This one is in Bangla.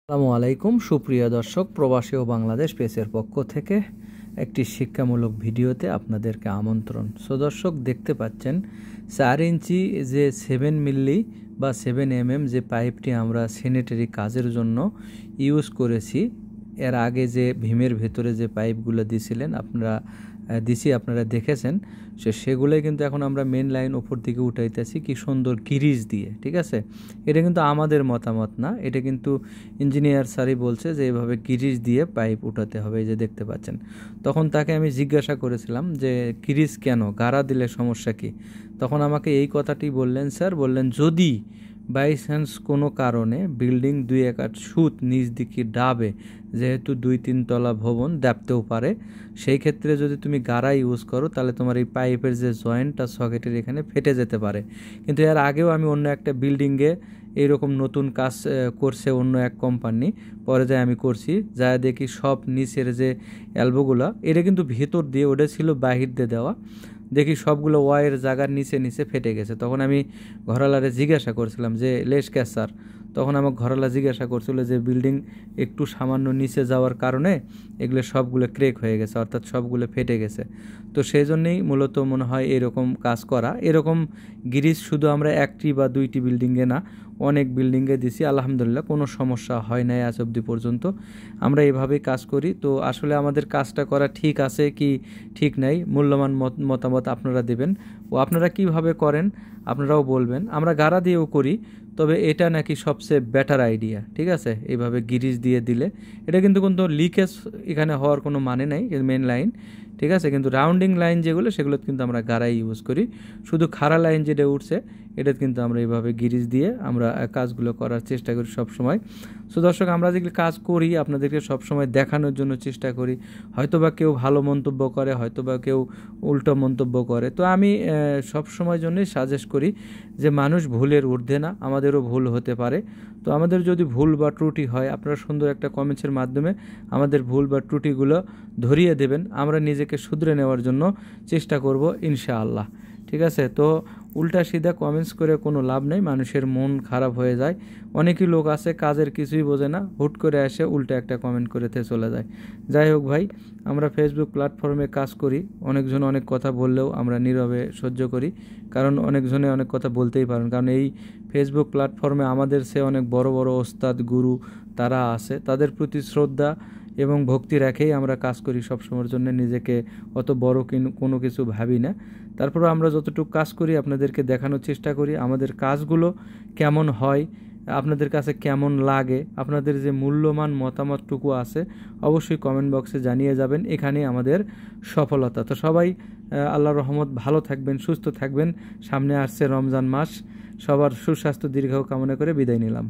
আসসালামু আলাইকুম সুপ্রিয় দর্শক, প্রবাসী ও বাংলাদেশ পেজের পক্ষ থেকে একটি শিক্ষামূলক ভিডিওতে আপনাদেরকে আমন্ত্রণ। দর্শক, দেখতে পাচ্ছেন 4 ইঞ্চি যে 7 মিলি বা 7 যে পাইপটি আমরা স্যানিটারি কাজের জন্য ইউজ করেছি, এর আগে যে ভীমের ভেতরে যে পাইপগুলো দিয়েছিলেন আপনারা দেখেছেন, সেগুলোই কিন্তু এখন আমরা মেন লাইন উপর দিকে উঠাইতেছি কি সুন্দর গিরিজ দিয়ে। ঠিক আছে, এটা কিন্তু আমাদের মতামত না, এটা কিন্তু ইঞ্জিনিয়ার স্যারই বলছে যে এভাবে গিরিজ দিয়ে পাইপ উঠাতে হবে। এই যে দেখতে পাচ্ছেন, তখন তাকে আমি জিজ্ঞাসা করেছিলাম যে গিরিজ কেন, গাড়া দিলে সমস্যা কি? তখন আমাকে এই কথাটি বললেন স্যার, বললেন যদি বাই চান্স কোনো কারণে বিল্ডিং 2-1 সুত নিচ দিকে ডাবে, যেহেতু 2-3 তলা ভবন দাবতেও পারে, সেই ক্ষেত্রে যদি তুমি গাড়া ইউজ করো তাহলে তোমার এই পাইপের যে জয়েন্টটা সকেটের এখানে ফেটে যেতে পারে। কিন্তু এর আগেও আমি অন্য একটা বিল্ডিংয়ে এইরকম নতুন কাজ করছে অন্য এক কোম্পানি, পরে যাই আমি করছি, যা দেখি সব নিচের যে এলবোগুলো এটা কিন্তু ভেতর দিয়ে, ওটা ছিল বাহির দিয়ে দেওয়া, দেখি সবগুলো ওয়াইয়ের জায়গার নিচে নিচে ফেটে গেছে। তখন আমি ঘরালারে জিজ্ঞাসা করছিলাম যে লেশ ক্যাস স্যার, তখন আমাকে ঘরালা জিজ্ঞাসা করছিল যে বিল্ডিং একটু সামান্য নিচে যাওয়ার কারণে এগুলো সবগুলো ক্রেক হয়ে গেছে, অর্থাৎ সবগুলো ফেটে গেছে। তো সেই জন্যেই মূলত মনে হয় এরকম কাজ করা। এরকম গিরিজ শুধু আমরা 1টি বা 2টি বিল্ডিংয়ে না, অনেক বিল্ডিংয়ে দিছি, আলহামদুলিল্লাহ কোনো সমস্যা হয় নাই আজ অবধি পর্যন্ত। আমরা এভাবেই কাজ করি। তো আসলে আমাদের কাজটা করা ঠিক আছে কি ঠিক নাই, মূল্যবান মতামত আপনারা দেবেন, ও আপনারা কিভাবে করেন আপনারাও বলবেন। আমরা গাড়া দিয়েও করি, তবে এটা নাকি সবচেয়ে বেটার আইডিয়া। ঠিক আছে, এইভাবে গিরিজ দিয়ে দিলে এটা কিন্তু কোনো লিকেজ এখানে হওয়ার কোনো মানে নাই, মেন লাইন। ঠিক আছে, কিন্তু রাউন্ডিং লাইন যেগুলো সেগুলো কিন্তু আমরা গাড়াই ইউজ করি। শুধু খাড়া লাইন যেটা উঠছে এটা কিন্তু আমরা এইভাবে গিরিজ দিয়ে আমরা কাজগুলো করার চেষ্টা করি সব সময়। দর্শক, আমরা যেগুলো কাজ করি আপনাদেরকে সবসময় দেখানোর জন্য চেষ্টা করি। হয়তোবা কেউ ভালো মন্তব্য করে, হয়তোবা কেউ উল্টো মন্তব্য করে। তো আমি সব সময় জন্যই সাজেস্ট করি যে মানুষ ভুলের ঊর্ধ্বে না, আমাদেরও ভুল হতে পারে। তো আমাদের যদি ভুল বা ত্রুটি হয়, আপনারা সুন্দর একটা কমেন্টসের মাধ্যমে আমাদের ভুল বা ত্রুটিগুলো ধরিয়ে দেবেন, আমরা নিজেকে শুধরে নেওয়ার জন্য চেষ্টা করব ইনশাআল্লাহ। ঠিক আছে, তো উল্টা সিধা কমেন্টস করে কোনো লাভ নেই, মানুষের মন খারাপ হয়ে যায়। অনেকই লোক আছে কাজের কিছুই বোঝে না, হুট করে এসে উল্টা একটা কমেন্ট করেতে চলে যায়। যাই হোক ভাই, আমরা ফেসবুক প্ল্যাটফর্মে কাজ করি, অনেকজন অনেক কথা বললেও আমরা নীরবে সহ্য করি, কারণ অনেকজনে অনেক কথা বলতেই পারেন। কারণ এই ফেসবুক প্ল্যাটফর্মে আমাদের সে অনেক বড় বড় ওস্তাদ গুরু তারা আছে, তাদের প্রতি শ্রদ্ধা এবং ভক্তি রেখেই আমরা কাজ করি সবসময়ের জন্য, নিজেকে অত বড় কোনো কিছু ভাবি না। তারপরে আমরা যতটুকু কাজ করি আপনাদেরকে দেখানোর চেষ্টা করি আমাদের কাজগুলো কেমন হয়, আপনাদের কাছে কেমন লাগে, আপনাদের যে মূল্যবান মতামতটুকু আছে অবশ্যই কমেন্ট বক্সে জানিয়ে যাবেন, এখানেই আমাদের সফলতা। তো সবাই আল্লাহর রহমত ভালো থাকবেন, সুস্থ থাকবেন। সামনে আসছে রমজান মাস, সবার সুস্বাস্থ্য দীর্ঘ কামনা করে বিদায় নিলাম।